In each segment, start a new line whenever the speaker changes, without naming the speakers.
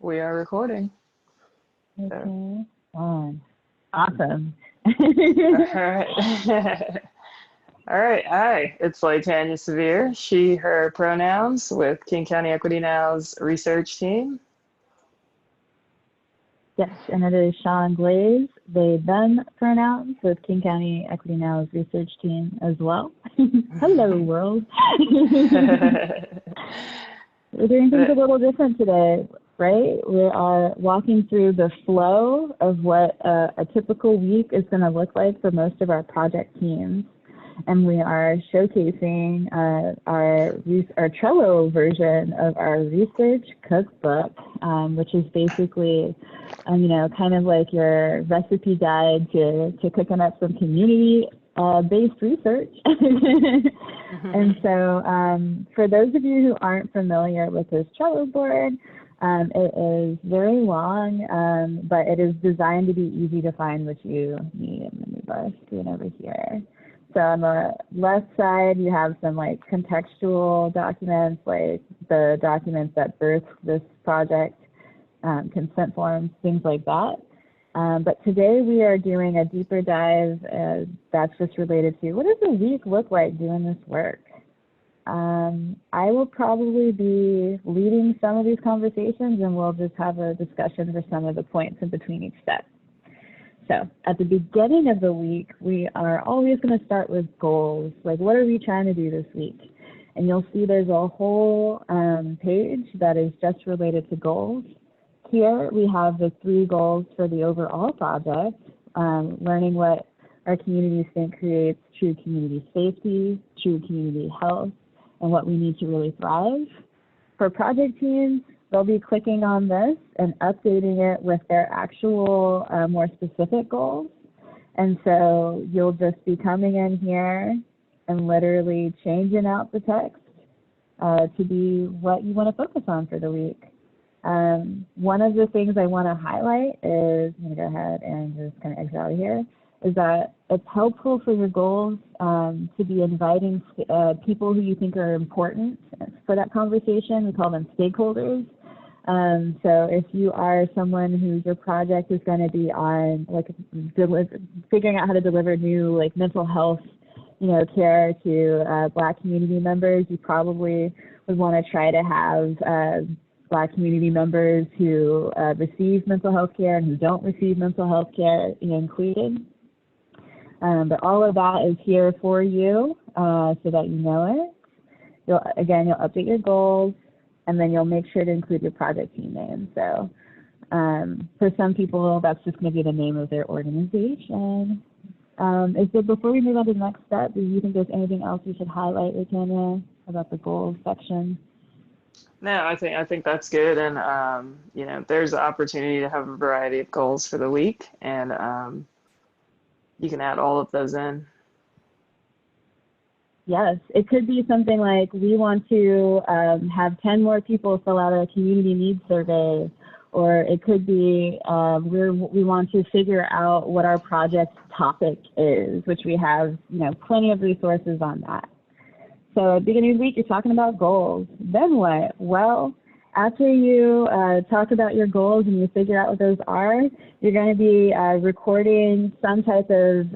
We are recording.
Okay. On. Awesome.
All right. All right. Hi, it's LéTania Severe, she, her pronouns with King County Equity Now's research team.
Yes, and it is Shaun Glaze, they, them pronouns with King County Equity Now's research team as well. Hello, world. We're doing things a little different today, right? We are walking through the flow of what a typical week is going to look like for most of our project teams. And we are showcasing our Trello version of our research cookbook, which is basically, kind of like your recipe guide to cooking up some community-based research. And so for those of you who aren't familiar with this Trello board, it is very long, but it is designed to be easy to find what you need. And let me bar screen over here. So on the left side, you have some like contextual documents, like the documents that birthed this project, consent forms, things like that. But today we are doing a deeper dive that's just related to what does a week look like doing this work? I will probably be leading some of these conversations, and we'll just have a discussion for some of the points in between each step. So at the beginning of the week, we are always going to start with goals. Like, what are we trying to do this week? And you'll see there's a whole page that is just related to goals. Here we have the 3 goals for the overall project, learning what our communities think creates true community safety, true community health, and what we need to really thrive. For project teams, they'll be clicking on this and updating it with their actual more specific goals. And so you'll just be coming in here and literally changing out the text to be what you want to focus on for the week. One of the things I want to highlight is, I'm going to go ahead and just kind of exit out of here, is that it's helpful for your goals to be inviting people who you think are important for that conversation. We call them stakeholders. So if you are someone who your project is going to be on, like, figuring out how to deliver new, like, mental health, care to Black community members, you probably would want to try to have Black community members who receive mental health care and who don't receive mental health care included. But all of that is here for you so that you know it. You'll update your goals, and then you'll make sure to include your project team name. So for some people, that's just going to be the name of their organization. Before we move on to the next step, do you think there's anything else we should highlight, LéTania, about the goals section?
No, I think that's good. And, there's an opportunity to have a variety of goals for the week, and you can add all of those in.
Yes, it could be something like, we want to have 10 more people fill out a community needs survey, or it could be we want to figure out what our project topic is, which we have plenty of resources on that. So at the beginning of the week, you're talking about goals. Then what? Well, after you talk about your goals and you figure out what those are, you're going to be recording some type of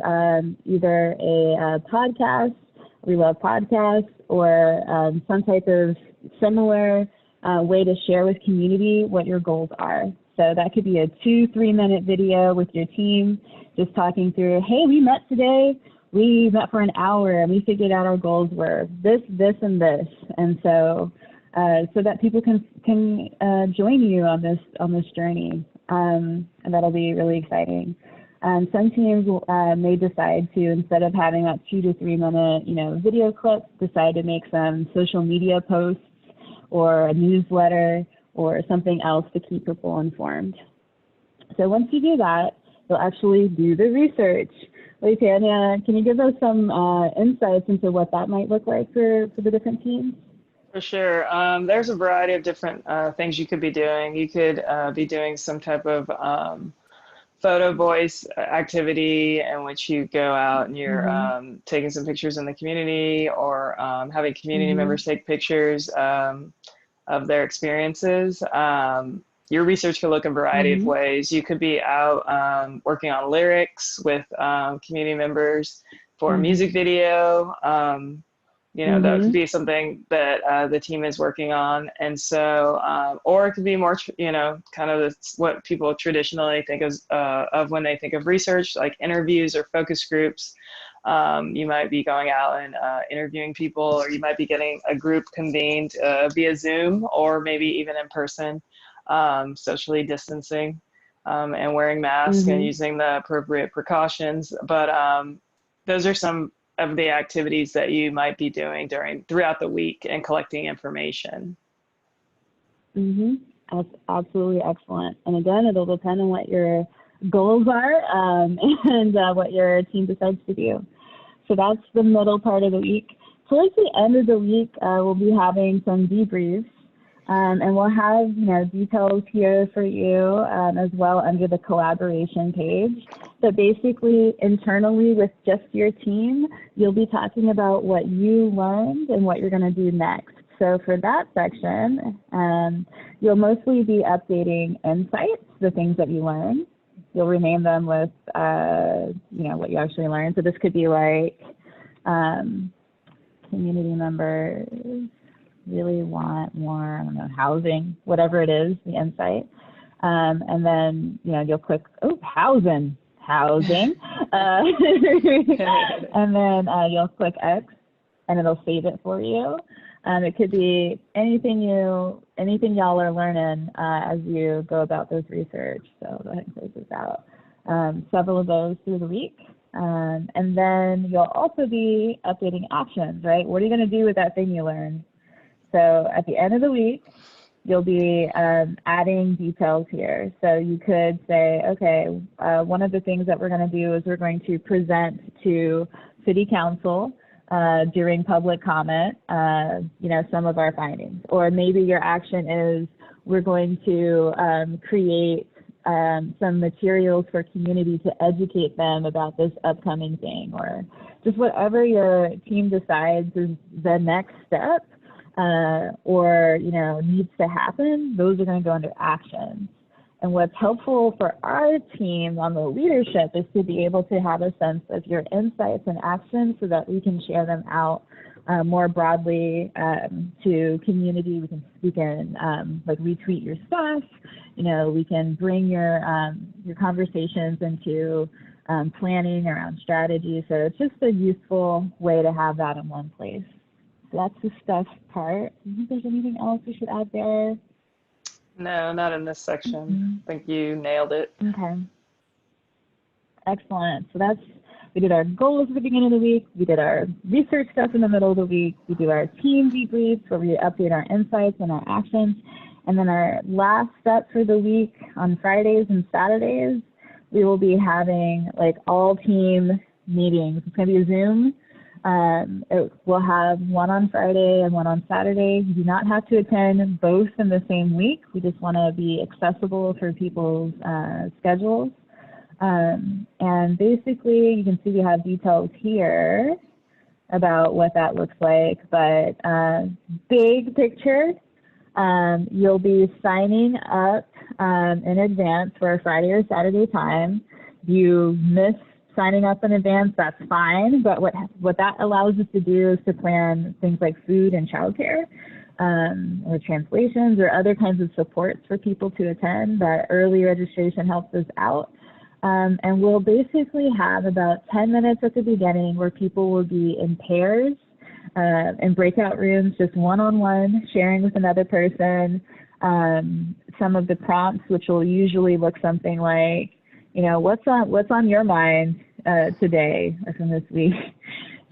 either a podcast, we love podcasts, or some type of similar way to share with community what your goals are. So that could be a 2-3 minute video with your team, just talking through, hey, we met today. We met for an hour and we figured out our goals were this, this, and this. And so that people can join you on this journey, and that'll be really exciting. Some teams may decide to, instead of having that 2 to 3 minute video clip, decide to make some social media posts or a newsletter or something else to keep people informed. So once you do that, you'll actually do the research. LéTania, can you give us some insights into what that might look like for the different teams?
For sure. There's a variety of different things you could be doing. You could be doing some type of photo voice activity in which you go out and you're taking some pictures in the community, or having community members take pictures of their experiences. your research could look a variety of ways. You could be out working on lyrics with community members for a music video. You know, that could be something that the team is working on. And so, or it could be more, you know, kind of what people traditionally think of when they think of research, like interviews or focus groups. You might be going out and interviewing people, or you might be getting a group convened via Zoom, or maybe even in person, socially distancing and wearing masks and using the appropriate precautions. But those are some of the activities that you might be doing throughout the week and collecting information.
That's absolutely excellent. And again, it'll depend on what your goals are and what your team decides to do. So that's the middle part of the week. Towards the end of the week, we'll be having some debriefs. And we'll have, you know, details here for you as well under the collaboration page. But basically, internally with just your team, you'll be talking about what you learned and what you're going to do next. So for that section, you'll mostly be updating insights, the things that you learned. You'll rename them with, you know, what you actually learned. So this could be like community members really want more, I don't know, housing, whatever it is, the insight. And then, you know, you'll click, oh, housing. And then you'll click X and it'll save it for you. It could be anything y'all are learning as you go about this research. So go ahead and close this out. Several of those through the week. And then you'll also be updating actions, right? What are you going to do with that thing you learned? So at the end of the week, you'll be adding details here. So you could say, okay, one of the things that we're going to do is we're going to present to City Council during public comment, you know, some of our findings. Or maybe your action is we're going to create some materials for community to educate them about this upcoming thing, or just whatever your team decides is the next step. Or, you know, needs to happen, those are going to go under actions. And what's helpful for our team on the leadership is to be able to have a sense of your insights and actions so that we can share them out more broadly to community. We can like retweet your stuff. You know, we can bring your conversations into planning around strategy. So it's just a useful way to have that in one place. That's the stuff part. Do you think there's anything else we should add there?
No, not in this section. I think you nailed it.
Okay. Excellent. So we did our goals at the beginning of the week. We did our research stuff in the middle of the week. We do our team debriefs where we update our insights and our actions. And then our last step for the week on Fridays and Saturdays, we will be having like all team meetings. It's going to be a Zoom. We'll have one on Friday and one on Saturday. You do not have to attend both in the same week. We just want to be accessible for people's schedules. And basically, you can see we have details here about what that looks like. But big picture, you'll be signing up in advance for a Friday or Saturday time. You miss signing up in advance, that's fine, but what that allows us to do is to plan things like food and childcare, or translations or other kinds of supports for people to attend. That early registration helps us out. And we'll basically have about 10 minutes at the beginning where people will be in pairs, in breakout rooms, just one-on-one, sharing with another person. Some of the prompts, which will usually look something like, you know, what's on your mind today or from this week?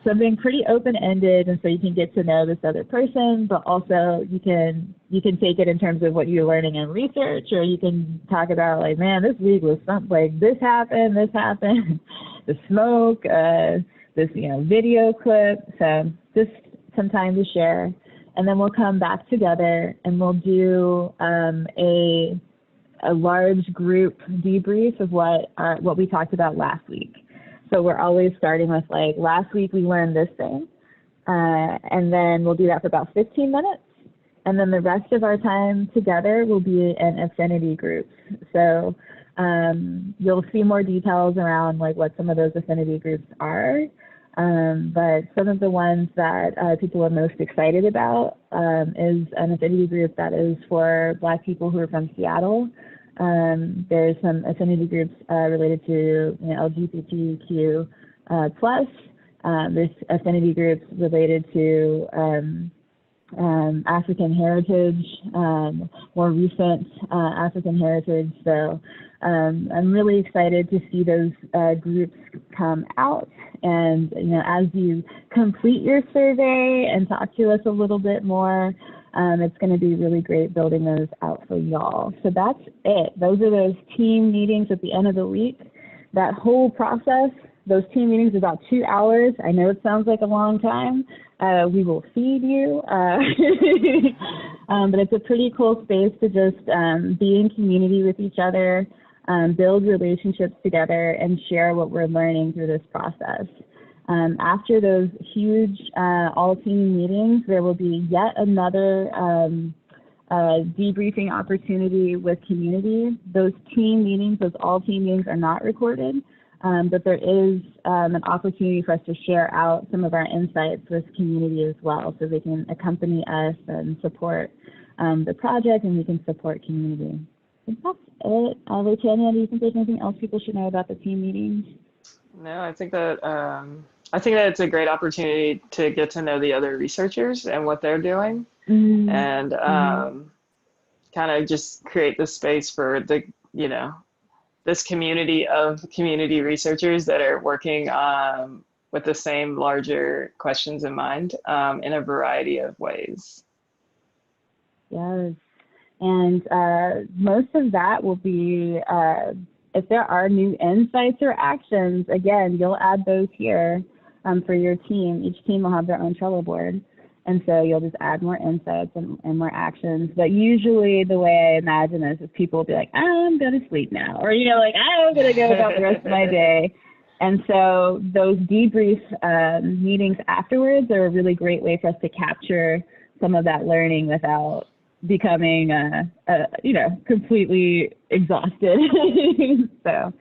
Something pretty open-ended, and so you can get to know this other person, but also you can take it in terms of what you're learning in research, or you can talk about like, man, this week was something like this happened, the smoke, this video clip. So just some time to share, and then we'll come back together and we'll do a large group debrief of what we talked about last week. So we're always starting with like, last week we learned this thing, and then we'll do that for about 15 minutes. And then the rest of our time together will be in affinity groups. So you'll see more details around like what some of those affinity groups are. But some of the ones that people are most excited about is an affinity group that is for Black people who are from Seattle. There's some affinity groups related to LGBTQ plus. There's affinity groups related to African heritage, more recent African heritage. So I'm really excited to see those groups come out. And as you complete your survey and talk to us a little bit more, it's going to be really great building those out for y'all. So that's it. Those are those team meetings at the end of the week. That whole process, those team meetings are about 2 hours. I know it sounds like a long time. We will feed you. But it's a pretty cool space to just be in community with each other, build relationships together, and share what we're learning through this process. After those huge all-team meetings, there will be yet another debriefing opportunity with community. Those team meetings, those all-team meetings are not recorded, but there is an opportunity for us to share out some of our insights with community as well, so they can accompany us and support the project, and we can support community. I think that's it. LéTania, do you think there's anything else people should know about the team meetings?
No, I think that it's a great opportunity to get to know the other researchers and what they're doing, and kind of just create the space for the this community of community researchers that are working with the same larger questions in mind in a variety of ways.
Yes. And most of that will be, if there are new insights or actions, again, you'll add those here for your team. Each team will have their own Trello board. And so you'll just add more insights and more actions. But usually the way I imagine this is people will be like, I'm going to sleep now. Or, I'm going to go about the rest of my day. And so those debrief meetings afterwards are a really great way for us to capture some of that learning without becoming, completely exhausted. So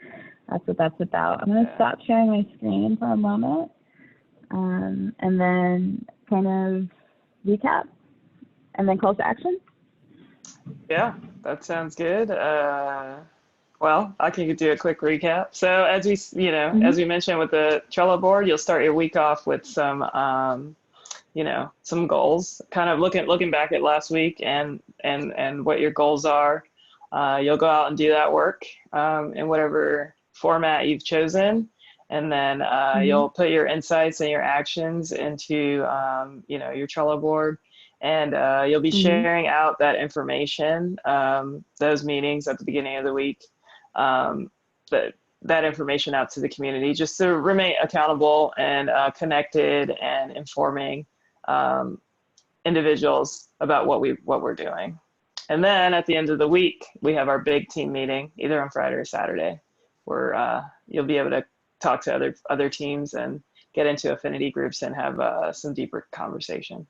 that's what that's about. I'm going to stop sharing my screen for a moment, and then kind of recap, and then calls to action.
Yeah, that sounds good. Well, I can do a quick recap. So as we, as we mentioned with the Trello board, you'll start your week off with some some goals, kind of looking back at last week and what your goals are. You'll go out and do that work in whatever format you've chosen. And then you'll put your insights and your actions into, your Trello board. And you'll be sharing out that information, those meetings at the beginning of the week, that information out to the community, just to remain accountable and connected and informing individuals about what we're doing. And then at the end of the week, we have our big team meeting, either on Friday or Saturday, where you'll be able to talk to other teams and get into affinity groups and have some deeper conversation.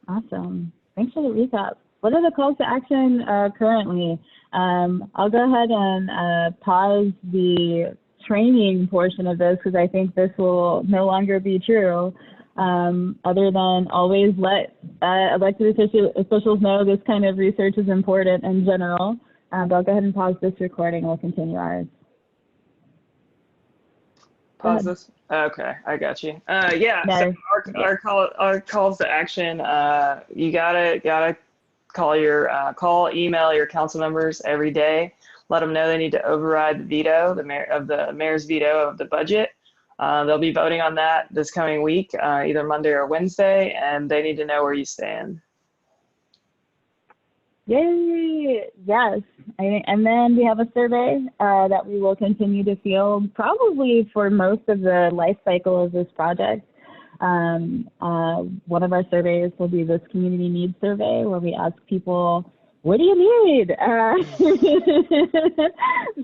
Awesome. Thanks for the recap. What are the calls to action currently? I'll go ahead and pause the training portion of this because I think this will no longer be true. Other than always let elected officials know this kind of research is important in general. But I'll go ahead and pause this recording and we'll continue ours.
Pause this. Okay, I got you. Yeah. So our calls to action. You gotta call, email your council members every day. Let them know they need to override the veto, the mayor's veto of the budget. They'll be voting on that this coming week, either Monday or Wednesday, and they need to know where you stand.
Yay! Yes. And then we have a survey that we will continue to field probably for most of the life cycle of this project. One of our surveys will be this community needs survey where we ask people, what do you need?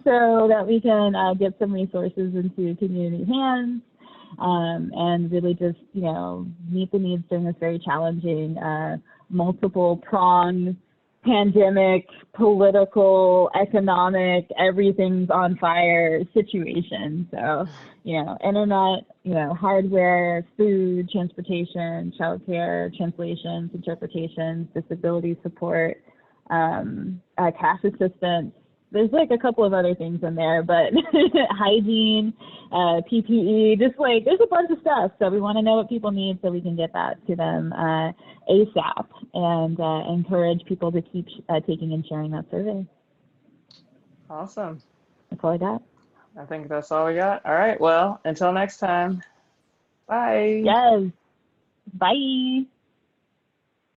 So that we can get some resources into community hands and really just, meet the needs during this very challenging multiple pronged pandemic, political, economic, everything's on fire situation. So, internet, hardware, food, transportation, childcare, translations, interpretations, disability support, cash assistance. There's like a couple of other things in there, but hygiene, PPE, just like there's a bunch of stuff. So we want to know what people need so we can get that to them ASAP, and encourage people to keep taking and sharing that survey.
Awesome.
That's all I got.
I think that's all we got. All right. Well, until next time. Bye.
Yes. Bye.